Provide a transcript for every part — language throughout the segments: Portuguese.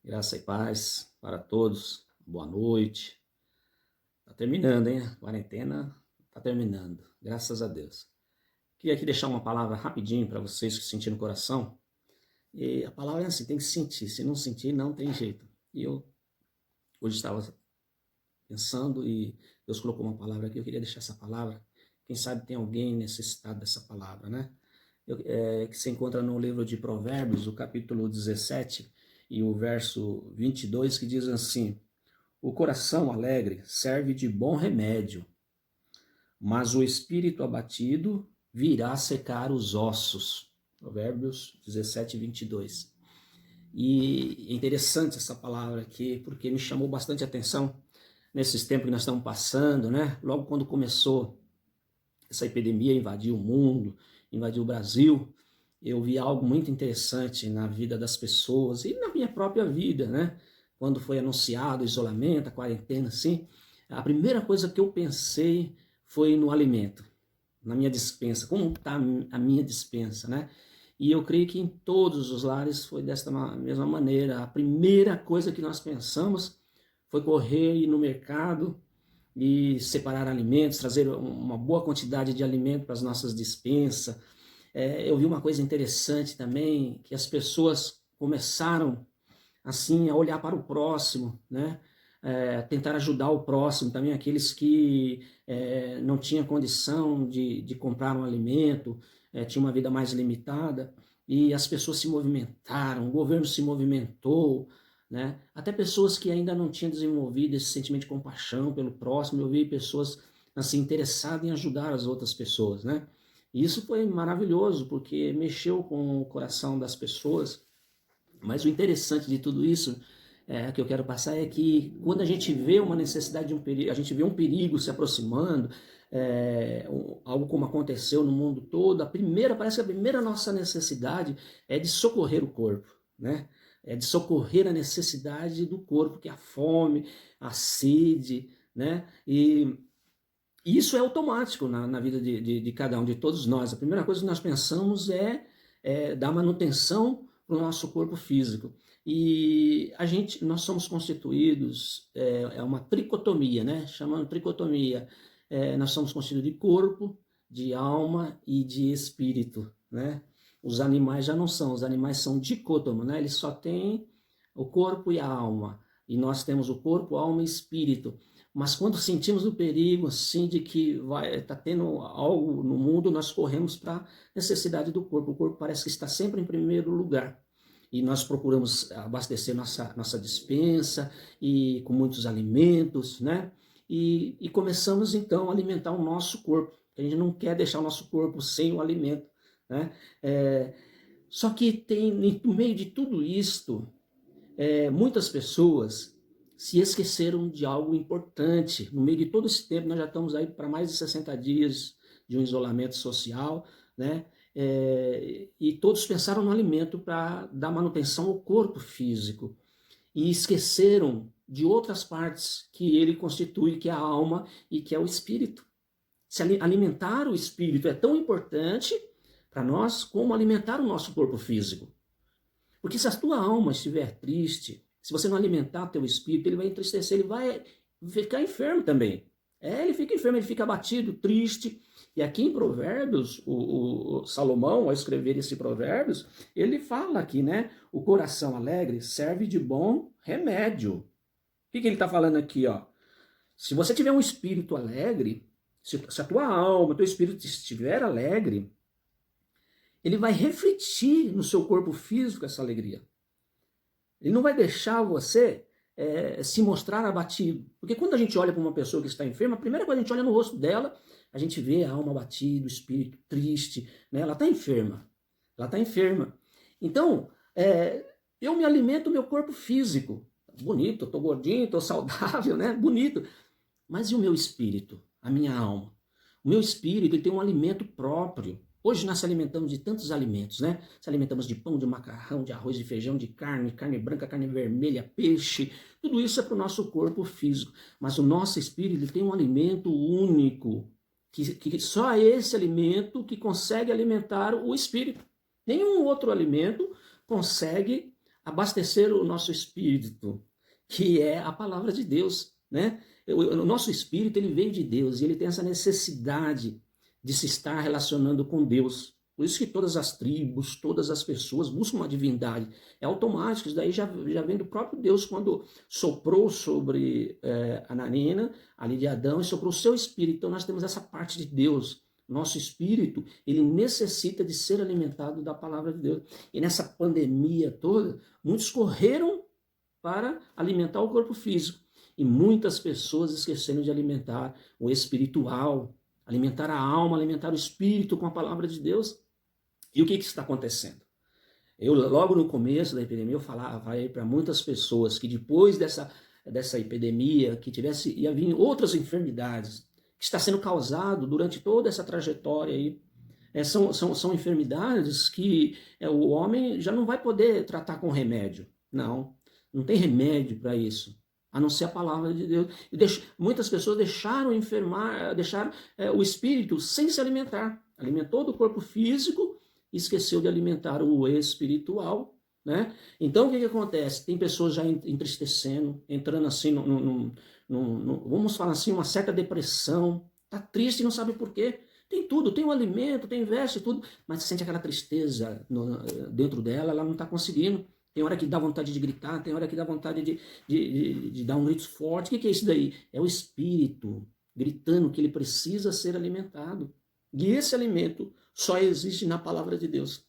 Graça e paz para todos. Boa noite. Tá terminando, hein? A quarentena tá terminando. Graças a Deus. Queria aqui deixar uma palavra rapidinho para vocês que sentiram no coração. E a palavra é assim, tem que sentir. Se não sentir, não tem jeito. E eu hoje estava pensando e Deus colocou uma palavra aqui. Eu queria deixar essa palavra. Quem sabe tem alguém necessitado dessa palavra, né? Que se encontra no livro de Provérbios, o capítulo 17 e o verso 22, que diz assim: o coração alegre serve de bom remédio, mas o espírito abatido virá secar os ossos. Provérbios 17, 22. E é interessante essa palavra aqui, porque me chamou bastante atenção nesses tempos que nós estamos passando, né? Logo quando começou essa epidemia, invadiu o mundo, invadiu o Brasil, eu vi algo muito interessante na vida das pessoas e na minha própria vida, né? Quando foi anunciado o isolamento, a quarentena, assim, a primeira coisa que eu pensei foi no alimento, na minha despensa, como está a minha despensa, né? E eu creio que em todos os lares foi desta mesma maneira. A primeira coisa que nós pensamos foi correr ir no mercado e separar alimentos, trazer uma boa quantidade de alimento para as nossas despensas. Eu vi uma coisa interessante também, que as pessoas começaram assim a olhar para o próximo, né? Tentar ajudar o próximo, também aqueles que não tinham condição de comprar um alimento, tinha uma vida mais limitada, e as pessoas se movimentaram, o governo se movimentou, né? Até pessoas que ainda não tinham desenvolvido esse sentimento de compaixão pelo próximo, eu vi pessoas assim interessadas em ajudar as outras pessoas, né? E isso foi maravilhoso, porque mexeu com o coração das pessoas. Mas o interessante de tudo isso que eu quero passar é que quando a gente vê uma necessidade de um perigo, a gente vê um perigo se aproximando, algo como aconteceu no mundo todo, parece que a primeira nossa necessidade é de socorrer o corpo, né? É de socorrer a necessidade do corpo, que é a fome, a sede, né? E isso é automático na vida de cada um, de todos nós. A primeira coisa que nós pensamos é dar manutenção para o nosso corpo físico. E nós somos constituídos, é uma tricotomia, né? Chamando tricotomia. Nós somos constituídos de corpo, de alma e de espírito, né? Os animais já não são, os animais são dicótomos, né? Eles só têm o corpo e a alma. E nós temos o corpo, alma e espírito. Mas quando sentimos o perigo, assim, de que está tendo algo no mundo, nós corremos para a necessidade do corpo. O corpo parece que está sempre em primeiro lugar. E nós procuramos abastecer nossa despensa e com muitos alimentos, né? E começamos, então, a alimentar o nosso corpo. A gente não quer deixar o nosso corpo sem o alimento, né? Só que no meio de tudo isto, muitas pessoas se esqueceram de algo importante. No meio de todo esse tempo, nós já estamos aí para mais de 60 dias de um isolamento social, né? E todos pensaram no alimento para dar manutenção ao corpo físico e esqueceram de outras partes que ele constitui, que é a alma e que é o espírito. Se alimentar o espírito é tão importante para nós como alimentar o nosso corpo físico. Porque se a tua alma estiver triste, se você não alimentar teu espírito, ele vai entristecer, ele vai ficar enfermo também. Ele fica enfermo, ele fica abatido, triste. E aqui em Provérbios, o Salomão, ao escrever esse Provérbios, ele fala aqui, né? O coração alegre serve de bom remédio. O que ele está falando aqui, ó? Se você tiver um espírito alegre, se a tua alma, o teu espírito estiver alegre, ele vai refletir no seu corpo físico essa alegria. Ele não vai deixar você se mostrar abatido. Porque quando a gente olha para uma pessoa que está enferma, a primeira coisa que a gente olha no rosto dela, a gente vê a alma abatida, o espírito triste, né? Ela está enferma. Ela está enferma. Então, eu me alimento do meu corpo físico. Bonito, estou gordinho, estou saudável, né? Bonito. Mas e o meu espírito? A minha alma? O meu espírito ele tem um alimento próprio. Hoje nós se alimentamos de tantos alimentos, né? Se alimentamos de pão, de macarrão, de arroz, de feijão, de carne branca, carne vermelha, peixe. Tudo isso é para o nosso corpo físico. Mas o nosso espírito ele tem um alimento único, que só esse alimento que consegue alimentar o espírito. Nenhum outro alimento consegue abastecer o nosso espírito, que é a palavra de Deus, né? O nosso espírito, ele veio de Deus e ele tem essa necessidade de se estar relacionando com Deus. Por isso que todas as tribos, todas as pessoas buscam uma divindade. É automático, isso daí já vem do próprio Deus, quando soprou sobre a narina, ali de Adão, e soprou o seu espírito. Então nós temos essa parte de Deus. Nosso espírito, ele necessita de ser alimentado da palavra de Deus. E nessa pandemia toda, muitos correram para alimentar o corpo físico. E muitas pessoas esqueceram de alimentar o espiritual, alimentar a alma, alimentar o espírito com a palavra de Deus. E o que está acontecendo? Eu, logo no começo da epidemia, eu falava para muitas pessoas que depois dessa epidemia, que ia vir outras enfermidades, que está sendo causado durante toda essa trajetória aí. São enfermidades que o homem já não vai poder tratar com remédio. Não tem remédio para isso, a não ser a palavra de Deus. Muitas pessoas deixaram o espírito sem se alimentar. Alimentou do corpo físico e esqueceu de alimentar o espiritual, né? Então o que acontece? Tem pessoas já entristecendo, entrando assim, vamos falar assim, uma certa depressão, tá triste e não sabe por quê. Tem tudo, tem o alimento, tem veste, tudo, mas sente aquela tristeza dentro dela, ela não está conseguindo. Tem hora que dá vontade de gritar, tem hora que dá vontade de dar um grito forte. O que é isso daí? É o espírito gritando que ele precisa ser alimentado. E esse alimento só existe na palavra de Deus.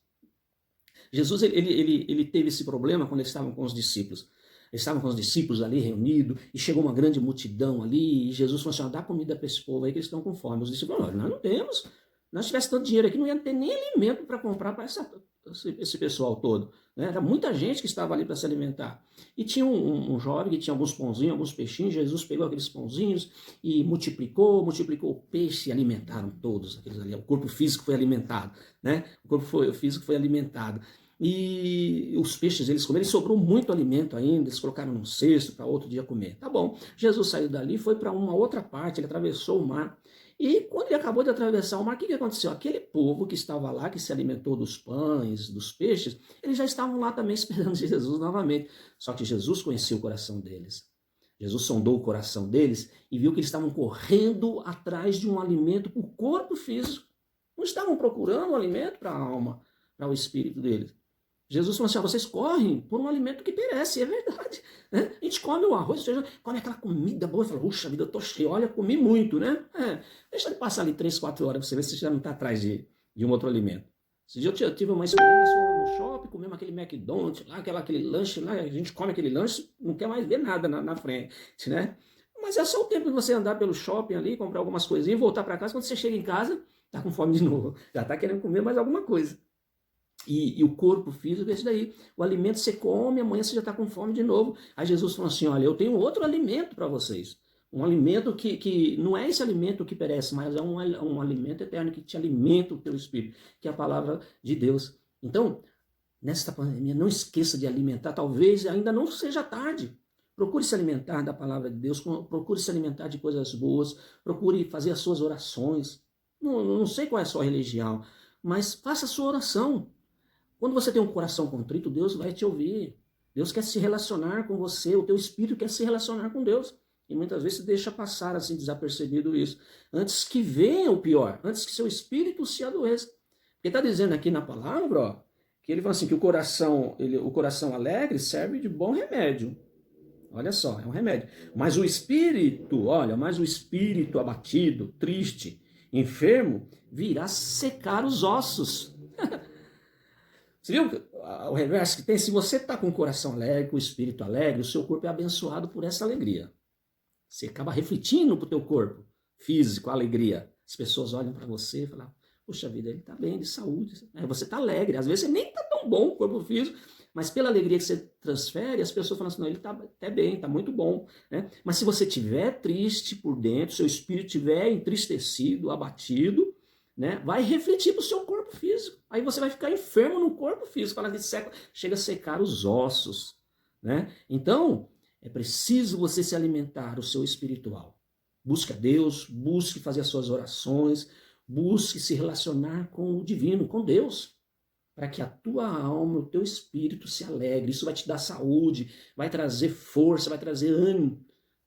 Jesus ele teve esse problema quando eles estavam com os discípulos. Eles estavam com os discípulos ali reunidos, e chegou uma grande multidão ali, e Jesus falou assim: dá comida para esse povo aí que eles estão com fome. Os discípulos falaram: nós não temos. Se nós tivéssemos tanto dinheiro aqui, não ia ter nem alimento para comprar para esse pessoal todo. Né? Era muita gente que estava ali para se alimentar. E tinha um jovem que tinha alguns pãozinhos, alguns peixinhos. Jesus pegou aqueles pãozinhos e multiplicou o peixe, e alimentaram todos aqueles ali. O corpo físico foi alimentado, né? O corpo físico foi alimentado. E os peixes eles comeram, e sobrou muito alimento ainda, eles colocaram num cesto para outro dia comer. Tá bom, Jesus saiu dali, foi para uma outra parte, ele atravessou o mar. E quando ele acabou de atravessar o mar, o que aconteceu? Aquele povo que estava lá, que se alimentou dos pães, dos peixes, eles já estavam lá também esperando Jesus novamente. Só que Jesus conhecia o coração deles. Jesus sondou o coração deles e viu que eles estavam correndo atrás de um alimento para o corpo físico. Não estavam procurando um alimento para a alma, para o espírito deles. Jesus falou assim: vocês correm por um alimento que perece, é verdade. Né? A gente come o arroz, come aquela comida boa, e fala: puxa vida, eu tô cheio, olha, comi muito, né? Deixa ele passar ali 3, 4 horas para você ver se você já não está atrás de um outro alimento. Esse dia eu tive uma experiência no shopping, comemos aquele McDonald's, lá, aquele lanche lá, a gente come aquele lanche, não quer mais ver nada na frente, né? Mas é só o tempo de você andar pelo shopping ali, comprar algumas coisinhas e voltar para casa. Quando você chega em casa, tá com fome de novo, já tá querendo comer mais alguma coisa. E o corpo físico é isso daí. O alimento você come, amanhã você já está com fome de novo. Aí Jesus falou assim: olha, eu tenho outro alimento para vocês. Um alimento que não é esse alimento que perece, mas é um alimento eterno que te alimenta o teu espírito, que é a palavra de Deus. Então, nesta pandemia, não esqueça de alimentar. Talvez ainda não seja tarde. Procure se alimentar da palavra de Deus, procure se alimentar de coisas boas, procure fazer as suas orações. Não sei qual é a sua religião, mas faça a sua oração. Quando você tem um coração contrito, Deus vai te ouvir. Deus quer se relacionar com você, o teu espírito quer se relacionar com Deus. E muitas vezes você deixa passar assim desapercebido isso. Antes que venha o pior, antes que seu espírito se adoeça. Porque está dizendo aqui na palavra, que ele fala assim, que o coração alegre serve de bom remédio. Olha só, é um remédio. Mas o espírito abatido, triste, enfermo, virá secar os ossos. Você viu o reverso que tem? Se você está com o coração alegre, com o espírito alegre, o seu corpo é abençoado por essa alegria. Você acaba refletindo para o teu corpo físico, a alegria. As pessoas olham para você e falam: puxa vida, ele está bem, de saúde. Você está alegre. Às vezes você nem está tão bom, o corpo físico, mas pela alegria que você transfere, as pessoas falam assim: não, ele está até bem, está muito bom. Né? Mas se você estiver triste por dentro, seu espírito estiver entristecido, abatido, né, vai refletir para o seu corpo físico. Aí você vai ficar enfermo no corpo físico. Fala de seca, chega a secar os ossos. Né? Então, é preciso você se alimentar o seu espiritual. Busque a Deus, busque fazer as suas orações, busque se relacionar com o divino, com Deus, para que a tua alma, o teu espírito se alegre. Isso vai te dar saúde, vai trazer força, vai trazer ânimo.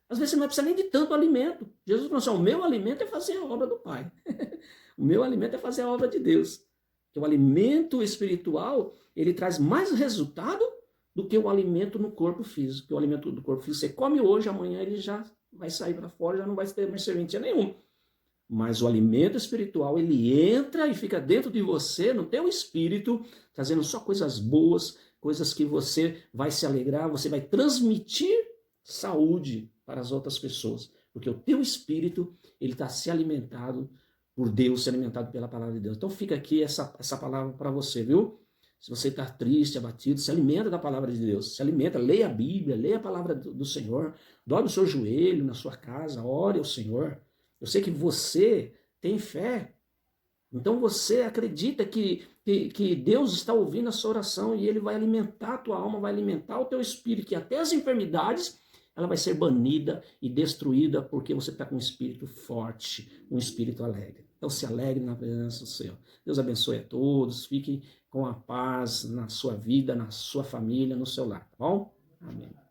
Às vezes você não precisa nem de tanto alimento. Jesus falou assim, o meu alimento é fazer a obra do Pai. O meu alimento é fazer a obra de Deus. Porque o alimento espiritual, ele traz mais resultado do que o alimento no corpo físico. Porque o alimento do corpo físico, você come hoje, amanhã ele já vai sair para fora, já não vai ter mais serventia nenhuma. Mas o alimento espiritual, ele entra e fica dentro de você, no teu espírito, trazendo só coisas boas, coisas que você vai se alegrar, você vai transmitir saúde para as outras pessoas. Porque o teu espírito, ele está se alimentado por Deus, se alimentado pela palavra de Deus. Então fica aqui essa palavra para você, viu? Se você está triste, abatido, se alimenta da palavra de Deus. Se alimenta, leia a Bíblia, leia a palavra do Senhor. Dobre o seu joelho na sua casa, ore ao Senhor. Eu sei que você tem fé. Então você acredita que Deus está ouvindo a sua oração e Ele vai alimentar a tua alma, vai alimentar o teu espírito, que até as enfermidades ela vai ser banida e destruída porque você está com um espírito forte, um espírito alegre. Então se alegre na presença do Senhor. Deus abençoe a todos, fiquem com a paz na sua vida, na sua família, no seu lar, tá bom? Amém.